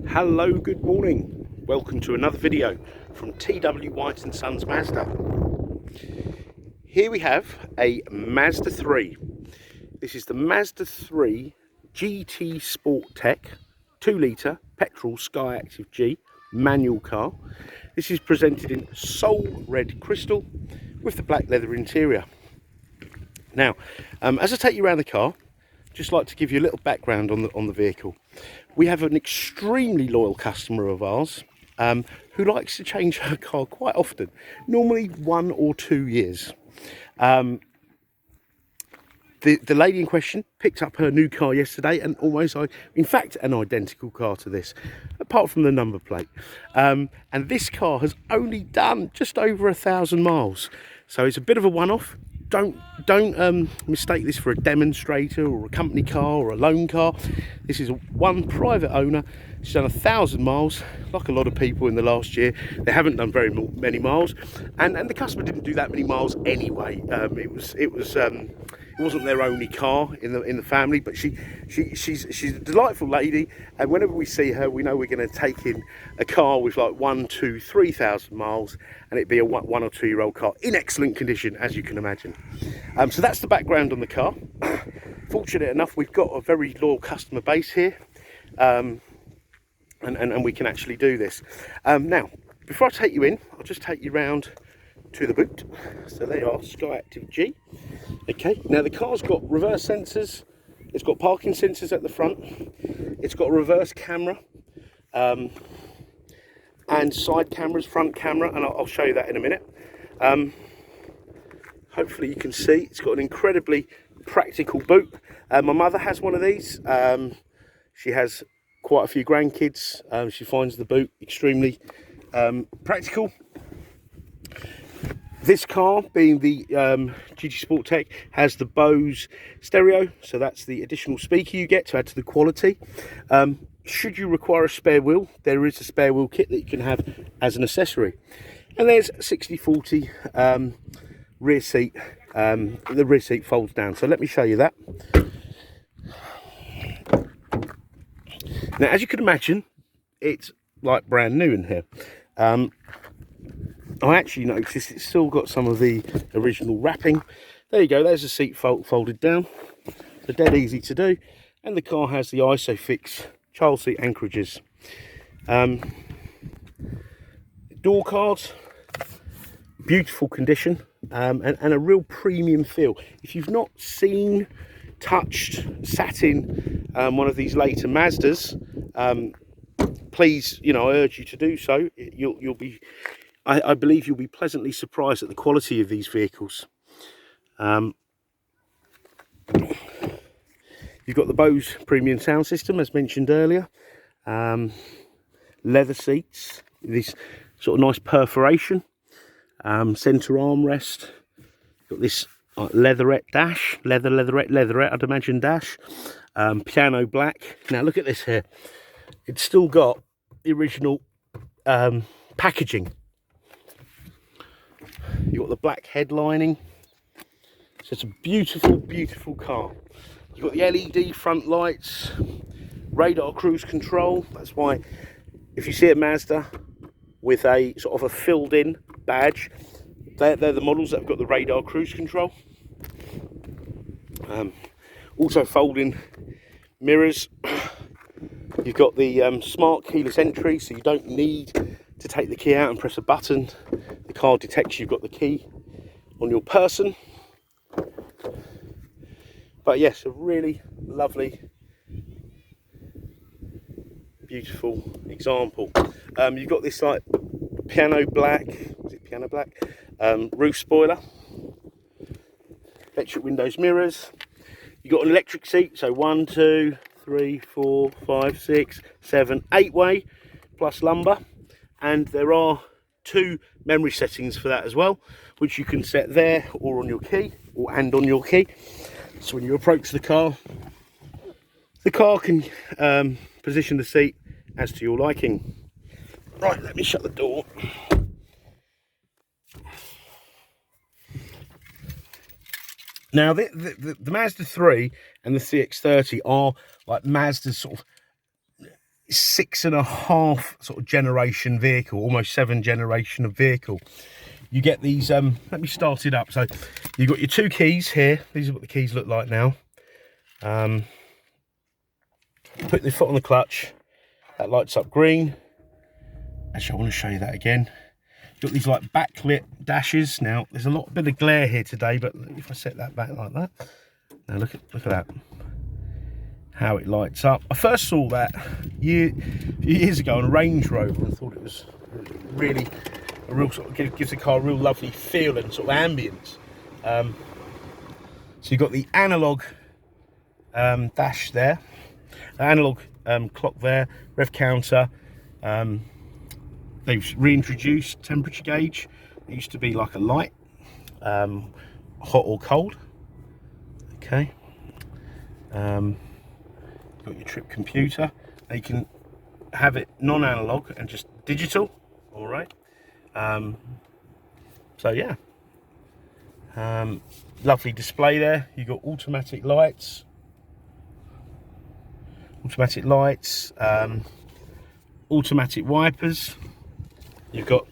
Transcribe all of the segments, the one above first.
Hello, good morning. Welcome to another video from T.W White Sons Mazda. Here we have a Mazda 3. This is the Mazda 3 GT Sport Tech 2 litre petrol SKYACTIV-G manual car. This is presented in soul red crystal with the black leather interior. Now, as I take you around the car, just like to give you a little background on the vehicle. We have an extremely loyal customer of ours who likes to change her car quite often, normally 1 or 2 years. The lady in question picked up her new car yesterday, and in fact an identical car to this, apart from the number plate. And this car has only done just over 1,000 miles, so it's a bit of a one-off. Don't mistake this for a demonstrator or a company car or a loan car. This is one private owner. She's done 1,000 miles, like a lot of people in the last year. They haven't done very many miles, and the customer didn't do that many miles anyway. It wasn't their only car in the family, but she's a delightful lady, and whenever we see her, we know we're going to take in a car with like 1, 2, 3,000 miles, and it'd be a 1 or 2 year old car in excellent condition, as you can imagine. So that's the background on the car. Fortunate enough, we've got a very loyal customer base here, and we can actually do this. Now, before I take you in, I'll just take you round to the boot. So they are SKYACTIV-G. Okay, now the car's got reverse sensors, it's got parking sensors at the front, it's got a reverse camera, and side cameras, front camera, and I'll show you that in a minute. Hopefully you can see it's got an incredibly practical boot. My mother has one of these. She has quite a few grandkids. She finds the boot extremely practical. This car, being the GT Sport Tech, has the Bose stereo, so that's the additional speaker you get to add to the quality. Should you require a spare wheel, there is a spare wheel kit that you can have as an accessory. And there's 60/40 rear seat. The rear seat folds down, so let me show you that. Now, as you can imagine, it's like brand new in here. I actually noticed it's still got some of the original wrapping. There you go, there's the seat folded down. So dead easy to do. And the car has the ISOFIX child seat anchorages. Door cards, beautiful condition, and a real premium feel. If you've not seen, touched, sat in one of these later Mazdas, please, I urge you to do so. I believe you'll be pleasantly surprised at the quality of these vehicles. You've got the Bose premium sound system, as mentioned earlier. Leather seats, this sort of nice perforation. Centre armrest. Got this leatherette dash, leatherette, I'd imagine dash. Piano black. Now look at this here. It's still got the original packaging. You've got the black headlining. So it's a beautiful, beautiful car. You've got the LED front lights, radar cruise control. That's why if you see a Mazda with a sort of a filled in badge, they're the models that have got the radar cruise control. Also folding mirrors. You've got the smart keyless entry, so you don't need to take the key out and press a button. The car detects you've got the key on your person. But yes, a really lovely, beautiful example. You've got this like piano black, is it piano black? Roof spoiler, electric windows, mirrors. You've got an electric seat, so 1, 2, 3, 4, 5, 6, 7, 8-way plus lumbar. And there are 2 memory settings for that as well, which you can set there or on your key, and on your key. So when you approach the car can position the seat as to your liking. Right, let me shut the door. Now the Mazda 3 and the CX-30 are like Mazda's sort of 6.5 sort of generation vehicle, almost 7 generation of vehicle. You get these, let me start it up. So you've got your 2 keys here. These are what the keys look like now. Put the foot on the clutch, that lights up green. Actually, I want to show you that again. You've got these like backlit dashes. Now there's a bit of glare here today, but if I set that back like that, now look at that, how it lights up. I first saw that a few years ago on a Range Rover and thought it was really a real sort of gives the car a real lovely feel and sort of ambience. So you've got the analog dash there, analog clock there, rev counter. They've reintroduced temperature gauge. It used to be like a light, hot or cold. Okay. Got your trip computer. You can have it non-analog and just digital. All right. So yeah. Lovely display there. You've got automatic lights. Automatic wipers. You've got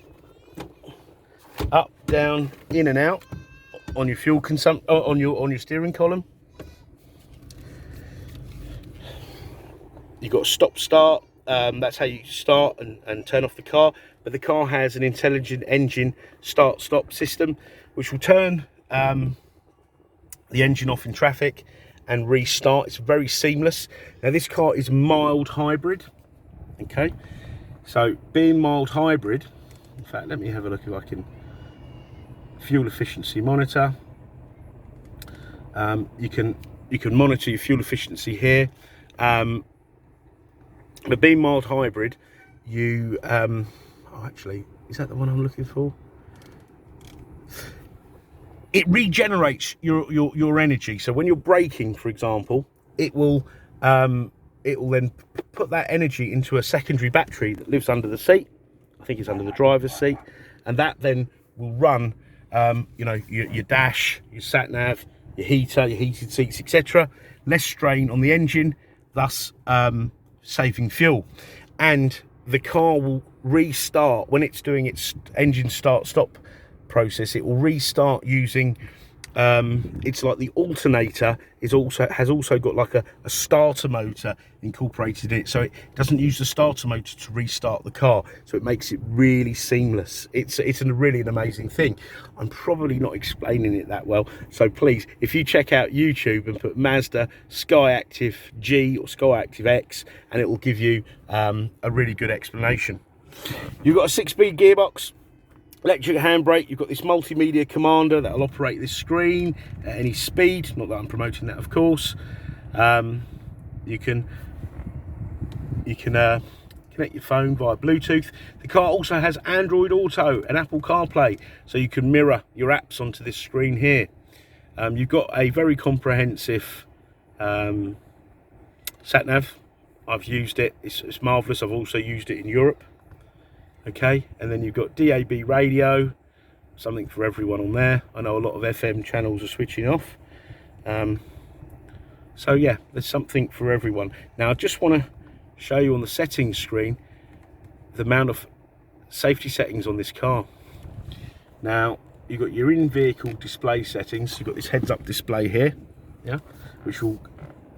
up, down, in and out on your fuel consumption, on your steering column. You've got stop start. That's how you start and turn off the car. But the car has an intelligent engine start stop system, which will turn the engine off in traffic and restart. It's very seamless. Now this car is mild hybrid. Okay, so being mild hybrid, in fact, let me have a look if I can. Fuel efficiency monitor. You can monitor your fuel efficiency here. But being mild hybrid, you oh, actually, is that the one I'm looking for? It regenerates your energy. So when you're braking, for example, it will then put that energy into a secondary battery that lives under the seat. I think it's under the driver's seat, and that then will run you know, your dash, your sat nav, your heater, your heated seats, etc. Less strain on the engine, thus saving fuel. And the car will restart when it's doing its engine start stop process. It will restart using it's like the alternator has also got like a starter motor incorporated in it, so it doesn't use the starter motor to restart the car, so it makes it really seamless. It's really an amazing thing. I'm probably not explaining it that well, so please, if you check out YouTube and put Mazda SKYACTIV-G or SKYACTIV-X, and it will give you a really good explanation. You've got a 6-speed gearbox, electric handbrake. You've got this multimedia commander that will operate this screen at any speed. Not that I'm promoting that, of course. You can connect your phone via Bluetooth. The car also has Android Auto and Apple CarPlay, so you can mirror your apps onto this screen here. You've got a very comprehensive sat nav. I've used it. It's marvellous. I've also used it in Europe. Okay, and then you've got DAB radio, something for everyone on there. I know a lot of FM channels are switching off. So yeah, there's something for everyone. Now I just want to show you on the settings screen the amount of safety settings on this car. Now you've got your in-vehicle display settings. You've got this heads-up display here, yeah, which will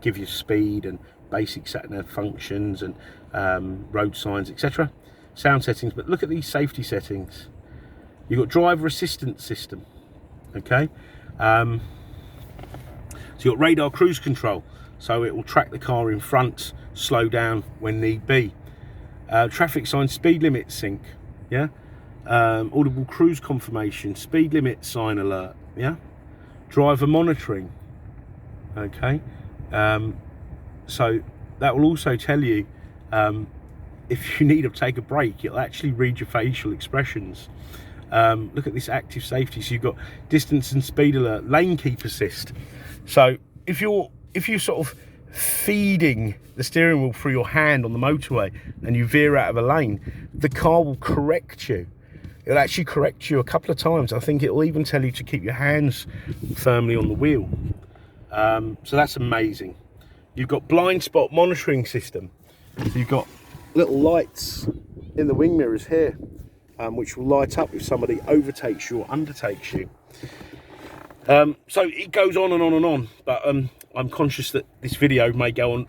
give you speed and basic sat-nav functions and road signs, etc. Sound settings, but look at these safety settings. You've got driver assistance system, okay. So you've got radar cruise control, so it will track the car in front, slow down when need be. Traffic sign speed limit sync, yeah. Audible cruise confirmation, speed limit sign alert, yeah. Driver monitoring, okay. So that will also tell you if you need to take a break. It'll actually read your facial expressions. Look at this active safety. So you've got distance and speed alert, lane keep assist. So if you're sort of feeding the steering wheel through your hand on the motorway and you veer out of a lane, the car will correct you. It'll actually correct you a couple of times. I think it'll even tell you to keep your hands firmly on the wheel. So that's amazing. You've got blind spot monitoring system. So you've got little lights in the wing mirrors here, which will light up if somebody overtakes you or undertakes you. So it goes on and on and on, but I'm conscious that this video may go on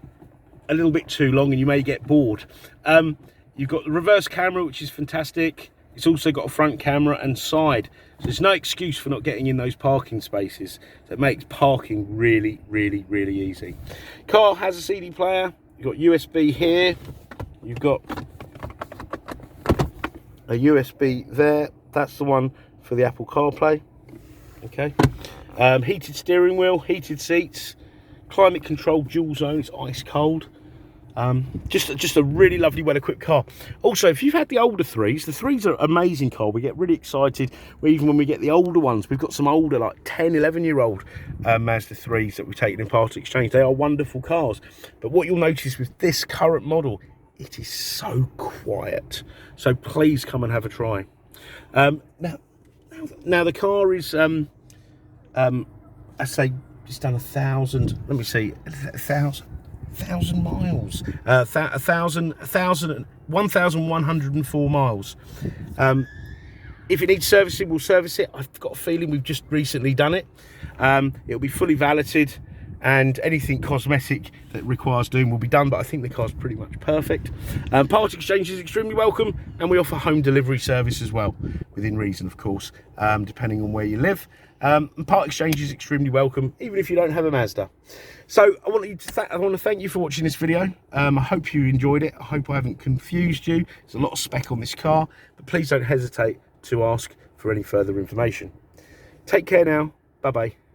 a little bit too long and you may get bored. You've got the reverse camera, which is fantastic. It's also got a front camera and side, so there's no excuse for not getting in those parking spaces. So it makes parking really, really, really easy. Car has a CD player. You've got USB here. You've got a USB there. That's the one for the Apple CarPlay. Okay. Heated steering wheel, heated seats, climate controlled dual zone. It's ice cold. Just a really lovely, well-equipped car. Also, if you've had the older threes, the threes are an amazing car. We get really excited even when we get the older ones. We've got some older, like 10, 11-year-old Mazda 3s that we've taken in part exchange. They are wonderful cars. But what you'll notice with this current model, it is so quiet. So please come and have a try. Now the car is, I say, just done 1,000. Let me see, 1,000 miles, 1,104 miles. If it needs servicing, we'll service it. I've got a feeling we've just recently done it. It'll be fully valeted, and anything cosmetic that requires doing will be done, but I think the car's pretty much perfect. Part exchange is extremely welcome, and we offer home delivery service as well, within reason, of course, depending on where you live. And part exchange is extremely welcome, even if you don't have a Mazda. So I want to thank you for watching this video. I hope you enjoyed it. I hope I haven't confused you. There's a lot of spec on this car, but please don't hesitate to ask for any further information. Take care now. Bye bye.